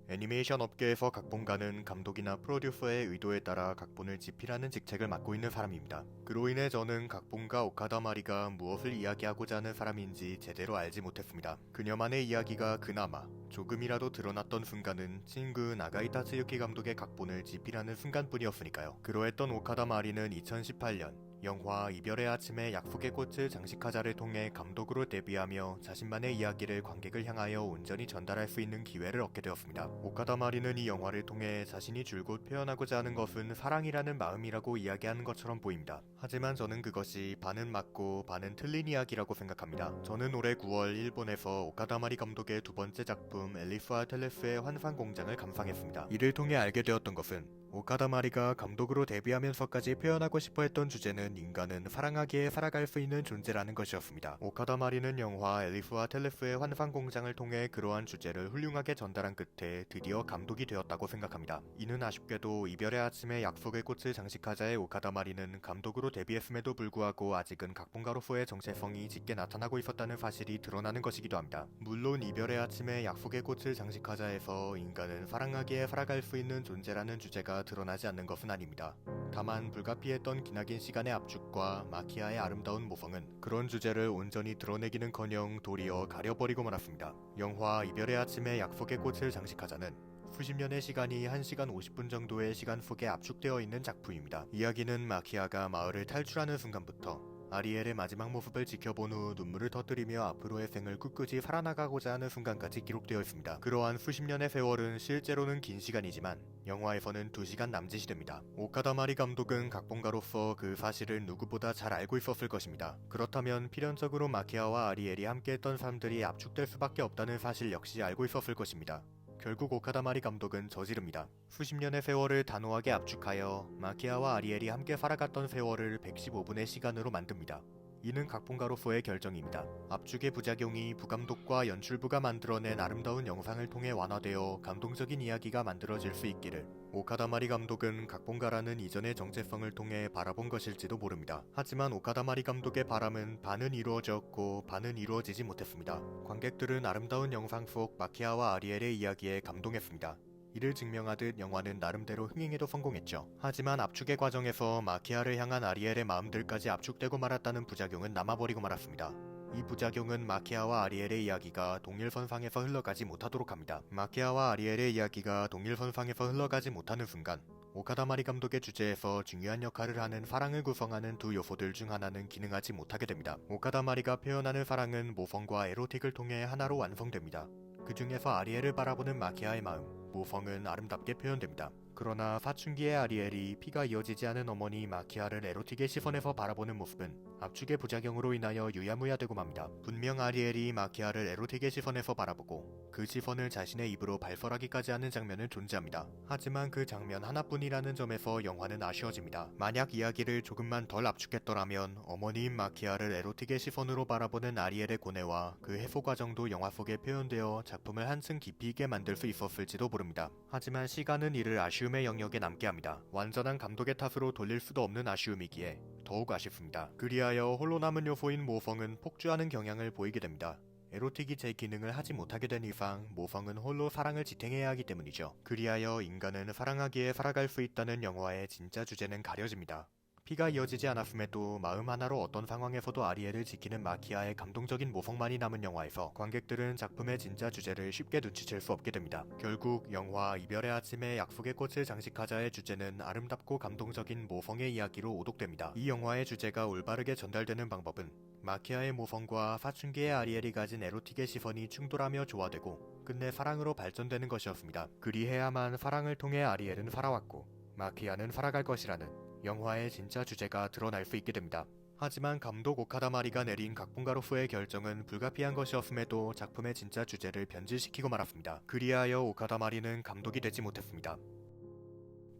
애니메이션 업계에서 각본가는 감독이나 프로듀서의 의도에 따라 각본을 집필하는 직책을 맡고 있는 사람입니다. 그로 인해 저는 각본가 오카다 마리가 무엇을 이야기하고자 하는 사람인지 제대로 알지 못했습니다. 그녀만의 이야기가 그나마 조금이라도 드러났던 순간은 친구 나가이 타츠유키 감독의 각본을 집필하는 순간뿐이었으니까요. 그러했던 오카다 마리는 2018년 영화 이별의 아침에 약속의 꽃을 장식하자를 통해 감독으로 데뷔하며 자신만의 이야기를 관객을 향하여 온전히 전달할 수 있는 기회를 얻게 되었습니다. 오카다 마리는 이 영화를 통해 자신이 줄곧 표현하고자 하는 것은 사랑이라는 마음이라고 이야기하는 것처럼 보입니다. 하지만 저는 그것이 반은 맞고 반은 틀린 이야기라고 생각합니다. 저는 올해 9월 일본에서 오카다 마리 감독의 두 번째 작품 앨리스와 텔레스의 환상공장을 감상했습니다. 이를 통해 알게 되었던 것은 오카다 마리가 감독으로 데뷔하면서까지 표현하고 싶어 했던 주제는 인간은 사랑하기에 살아갈 수 있는 존재라는 것이었습니다. 오카다 마리는 영화 앨리스와 텔레스의 환상공장을 통해 그러한 주제를 훌륭하게 전달한 끝에 드디어 감독이 되었다고 생각합니다. 이는 아쉽게도 이별의 아침에 약속의 꽃을 장식하자의 오카다 마리는 감독으로 데뷔했음에도 불구하고 아직은 각본가로서의 정체성이 짙게 나타나고 있었다는 사실이 드러나는 것이기도 합니다. 물론 이별의 아침에 약속의 꽃을 장식하자에서 인간은 사랑하기에 살아갈 수 있는 존재라는 주제가 드러나지 않는 것은 아닙니다. 다만 불가피했던 기나긴 시간의 압축과 마키아의 아름다운 모성은 그런 주제를 온전히 드러내기는커녕 도리어 가려버리고 말았습니다. 영화 이별의 아침에 약속의 꽃을 장식하자는 수십 년의 시간이 1시간 50분 정도의 시간 속에 압축되어 있는 작품입니다. 이야기는 마키아가 마을을 탈출하는 순간부터 아리엘의 마지막 모습을 지켜본 후 눈물을 터뜨리며 앞으로의 생을 꿋꿋이 살아나가고자 하는 순간까지 기록되어 있습니다. 그러한 수십 년의 세월은 실제로는 긴 시간이지만 영화에서는 2시간 남짓이 됩니다. 오카다 마리 감독은 각본가로서 그 사실을 누구보다 잘 알고 있었을 것입니다. 그렇다면 필연적으로 마키아와 아리엘이 함께했던 사람들이 압축될 수밖에 없다는 사실 역시 알고 있었을 것입니다. 결국 오카다 마리 감독은 저지릅니다. 수십 년의 세월을 단호하게 압축하여 마키아와 아리엘이 함께 살아갔던 세월을 115분의 시간으로 만듭니다. 이는 각본가로서의 결정입니다. 압축의 부작용이 부감독과 연출부가 만들어낸 아름다운 영상을 통해 완화되어 감동적인 이야기가 만들어질 수 있기를 오카다 마리 감독은 각본가라는 이전의 정체성을 통해 바라본 것일지도 모릅니다. 하지만 오카다 마리 감독의 바람은 반은 이루어졌고 반은 이루어지지 못했습니다. 관객들은 아름다운 영상 속 마키아와 아리엘의 이야기에 감동했습니다. 이를 증명하듯 영화는 나름대로 흥행에도 성공했죠. 하지만 압축의 과정에서 마키아를 향한 아리엘의 마음들까지 압축되고 말았다는 부작용은 남아버리고 말았습니다. 이 부작용은 마키아와 아리엘의 이야기가 동일선상에서 흘러가지 못하도록 합니다. 마키아와 아리엘의 이야기가 동일선상에서 흘러가지 못하는 순간 오카다 마리 감독의 주제에서 중요한 역할을 하는 사랑을 구성하는 두 요소들 중 하나는 기능하지 못하게 됩니다. 오카다 마리가 표현하는 사랑은 모성과 에로틱을 통해 하나로 완성됩니다. 그 중에서 아리엘을 바라보는 마키아의 마음, 모성은 아름답게 표현됩니다. 그러나 사춘기의 아리엘이 피가 이어지지 않은 어머니 마키아를 에로틱의 시선에서 바라보는 모습은 압축의 부작용으로 인하여 유야무야되고 맙니다. 분명 아리엘이 마키아를 에로틱의 시선에서 바라보고 그 시선을 자신의 입으로 발설하기까지 하는 장면은 존재합니다. 하지만 그 장면 하나뿐이라는 점에서 영화는 아쉬워집니다. 만약 이야기를 조금만 덜 압축했더라면 어머니인 마키아를 에로틱의 시선으로 바라보는 아리엘의 고뇌와 그 해소 과정도 영화 속에 표현되어 작품을 한층 깊이 있게 만들 수 있었을지도 모릅니다. 하지만 시간은 이를 아쉬움의 영역에 남게 합니다. 완전한 감독의 탓으로 돌릴 수도 없는 아쉬움이기에 더욱 아쉽습니다. 그리하여 홀로 남은 요소인 모성은 폭주하는 경향을 보이게 됩니다. 에로틱이 제 기능을 하지 못하게 된 이상 모성은 홀로 사랑을 지탱해야 하기 때문이죠. 그리하여 인간은 사랑하기에 살아갈 수 있다는 영화의 진짜 주제는 가려집니다. 피가 이어지지 않았음에도 마음 하나로 어떤 상황에서도 아리엘을 지키는 마키아의 감동적인 모성만이 남은 영화에서 관객들은 작품의 진짜 주제를 쉽게 눈치챌 수 없게 됩니다. 결국 영화 이별의 아침에 약속의 꽃을 장식하자의 주제는 아름답고 감동적인 모성의 이야기로 오독됩니다. 이 영화의 주제가 올바르게 전달되는 방법은 마키아의 모성과 사춘기의 아리엘이 가진 에로틱의 시선이 충돌하며 조화되고 끝내 사랑으로 발전되는 것이었습니다. 그리해야만 사랑을 통해 아리엘은 살아왔고 마키아는 살아갈 것이라는 영화의 진짜 주제가 드러날 수 있게 됩니다. 하지만 감독 오카다 마리가 내린 각본가로서의 결정은 불가피한 것이었음에도 작품의 진짜 주제를 변질시키고 말았습니다. 그리하여 오카다 마리는 감독이 되지 못했습니다.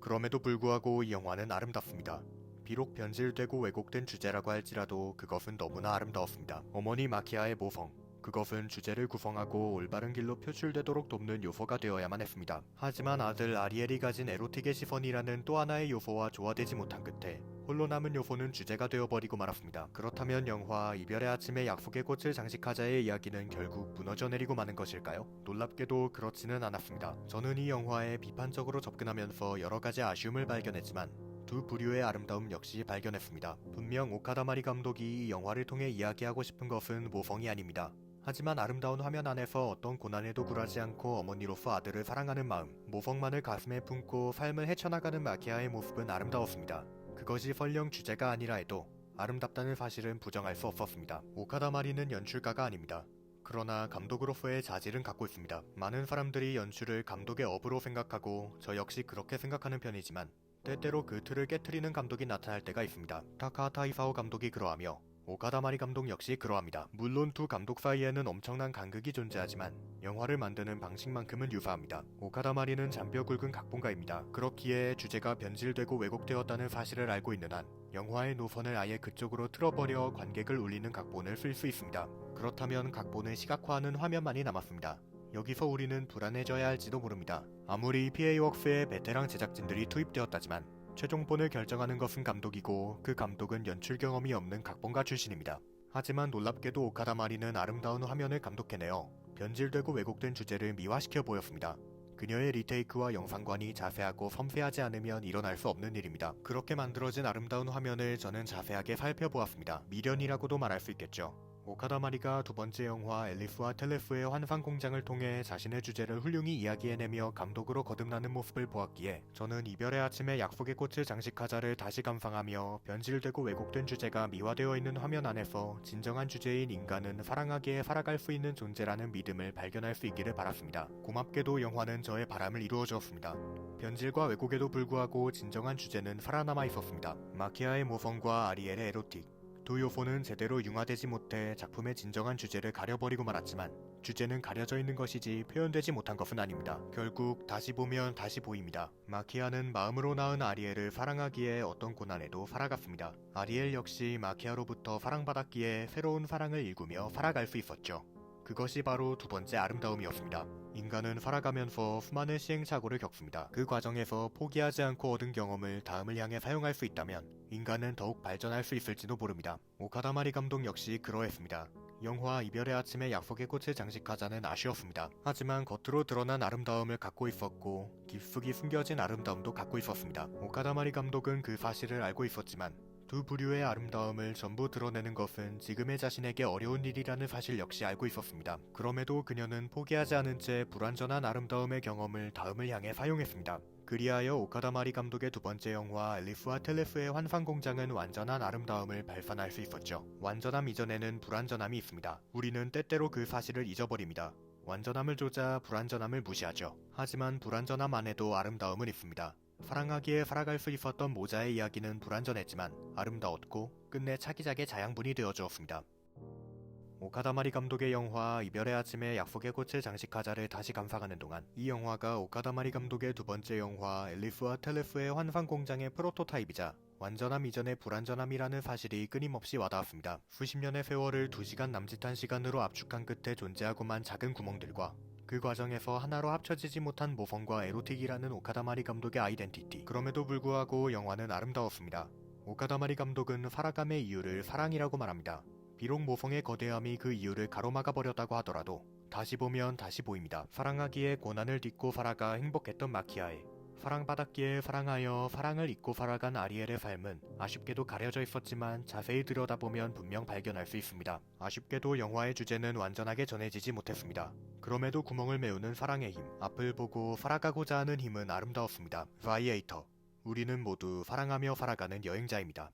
그럼에도 불구하고 이 영화는 아름답습니다. 비록 변질되고 왜곡된 주제라고 할지라도 그것은 너무나 아름다웠습니다. 어머니 마키아의 모성, 그것은 주제를 구성하고 올바른 길로 표출되도록 돕는 요소가 되어야만 했습니다. 하지만 아들 아리엘이 가진 에로틱의 시선이라는 또 하나의 요소와 조화되지 못한 끝에 홀로 남은 요소는 주제가 되어버리고 말았습니다. 그렇다면 영화 이별의 아침에 약속의 꽃을 장식하자의 이야기는 결국 무너져 내리고 마는 것일까요? 놀랍게도 그렇지는 않았습니다. 저는 이 영화에 비판적으로 접근하면서 여러가지 아쉬움을 발견했지만 두 부류의 아름다움 역시 발견했습니다. 분명 오카다마리 감독이 이 영화를 통해 이야기하고 싶은 것은 모성이 아닙니다. 하지만 아름다운 화면 안에서 어떤 고난에도 굴하지 않고 어머니로서 아들을 사랑하는 마음, 모성만을 가슴에 품고 삶을 헤쳐나가는 마키아의 모습은 아름다웠습니다. 그것이 설령 주제가 아니라 해도 아름답다는 사실은 부정할 수 없었습니다. 오카다마리는 연출가가 아닙니다. 그러나 감독으로서의 자질은 갖고 있습니다. 많은 사람들이 연출을 감독의 업으로 생각하고 저 역시 그렇게 생각하는 편이지만 때때로 그 틀을 깨트리는 감독이 나타날 때가 있습니다. 타카하타 이사오 감독이 그러하며 오카다마리 감독 역시 그러합니다. 물론 두 감독 사이에는 엄청난 간극이 존재하지만 영화를 만드는 방식만큼은 유사합니다. 오카다마리는 잔뼈 굵은 각본가입니다. 그렇기에 주제가 변질되고 왜곡되었다는 사실을 알고 있는 한 영화의 노선을 아예 그쪽으로 틀어버려 관객을 울리는 각본을 쓸 수 있습니다. 그렇다면 각본을 시각화하는 화면만이 남았습니다. 여기서 우리는 불안해져야 할지도 모릅니다. 아무리 PA웍스의 베테랑 제작진들이 투입되었다지만 최종본을 결정하는 것은 감독이고 그 감독은 연출 경험이 없는 각본가 출신입니다. 하지만 놀랍게도 오카다마리는 아름다운 화면을 감독해내어 변질되고 왜곡된 주제를 미화시켜 보였습니다. 그녀의 리테이크와 영상관이 자세하고 섬세하지 않으면 일어날 수 없는 일입니다. 그렇게 만들어진 아름다운 화면을 저는 자세하게 살펴보았습니다. 미련이라고도 말할 수 있겠죠. 오카다마리가 두 번째 영화 앨리스와 텔레스의 환상공장을 통해 자신의 주제를 훌륭히 이야기해내며 감독으로 거듭나는 모습을 보았기에 저는 이별의 아침에 약속의 꽃을 장식하자를 다시 감상하며 변질되고 왜곡된 주제가 미화되어 있는 화면 안에서 진정한 주제인 인간은 사랑하기에 살아갈 수 있는 존재라는 믿음을 발견할 수 있기를 바랐습니다. 고맙게도 영화는 저의 바람을 이루어주었습니다. 변질과 왜곡에도 불구하고 진정한 주제는 살아남아 있었습니다. 마키아의 모성과 아리엘의 에로틱, 두 요소는 제대로 융화되지 못해 작품의 진정한 주제를 가려버리고 말았지만 주제는 가려져 있는 것이지 표현되지 못한 것은 아닙니다. 결국 다시 보면 다시 보입니다. 마키아는 마음으로 낳은 아리엘을 사랑하기에 어떤 고난에도 살아갔습니다. 아리엘 역시 마키아로부터 사랑받았기에 새로운 사랑을 일구며 살아갈 수 있었죠. 그것이 바로 두 번째 아름다움이었습니다. 인간은 살아가면서 수많은 시행착오를 겪습니다. 그 과정에서 포기하지 않고 얻은 경험을 다음을 향해 사용할 수 있다면 인간은 더욱 발전할 수 있을지도 모릅니다. 오카다마리 감독 역시 그러했습니다. 영화 이별의 아침에 약속의 꽃을 장식하자는 아쉬웠습니다. 하지만 겉으로 드러난 아름다움을 갖고 있었고 깊숙이 숨겨진 아름다움도 갖고 있었습니다. 오카다마리 감독은 그 사실을 알고 있었지만 두 부류의 아름다움을 전부 드러내는 것은 지금의 자신에게 어려운 일이라는 사실 역시 알고 있었습니다. 그럼에도 그녀는 포기하지 않은 채 불완전한 아름다움의 경험을 다음을 향해 사용했습니다. 그리하여 오카다마리 감독의 두 번째 영화 앨리스와 텔레스의 환상공장은 완전한 아름다움을 발산할 수 있었죠. 완전함 이전에는 불완전함이 있습니다. 우리는 때때로 그 사실을 잊어버립니다. 완전함을 좇아 불완전함을 무시하죠. 하지만 불완전함 안에도 아름다움은 있습니다. 사랑하기에 살아갈 수 있었던 모자의 이야기는 불완전했지만 아름다웠고 끝내 차기작의 자양분이 되어주었습니다. 오카다마리 감독의 영화 이별의 아침에 약속의 꽃을 장식하자를 다시 감상하는 동안 이 영화가 오카다마리 감독의 두 번째 영화 앨리스와 텔레스의 환상공장의 프로토타입이자 완전함 이전의 불완전함이라는 사실이 끊임없이 와닿았습니다. 수십 년의 세월을 2시간 남짓한 시간으로 압축한 끝에 존재하고만 작은 구멍들과 그 과정에서 하나로 합쳐지지 못한 모성과 에로틱이라는 오카다마리 감독의 아이덴티티. 그럼에도 불구하고 영화는 아름다웠습니다. 오카다마리 감독은 살아감의 이유를 사랑이라고 말합니다. 비록 모성의 거대함이 그 이유를 가로막아 버렸다고 하더라도 다시 보면 다시 보입니다. 사랑하기에 고난을 딛고 살아가 행복했던 마키아에 사랑받았기에 사랑하여 사랑을 잊고 살아간 아리엘의 삶은 아쉽게도 가려져 있었지만 자세히 들여다보면 분명 발견할 수 있습니다. 아쉽게도 영화의 주제는 완전하게 전해지지 못했습니다. 그럼에도 구멍을 메우는 사랑의 힘, 앞을 보고 살아가고자 하는 힘은 아름다웠습니다. 바이에이터, 우리는 모두 사랑하며 살아가는 여행자입니다.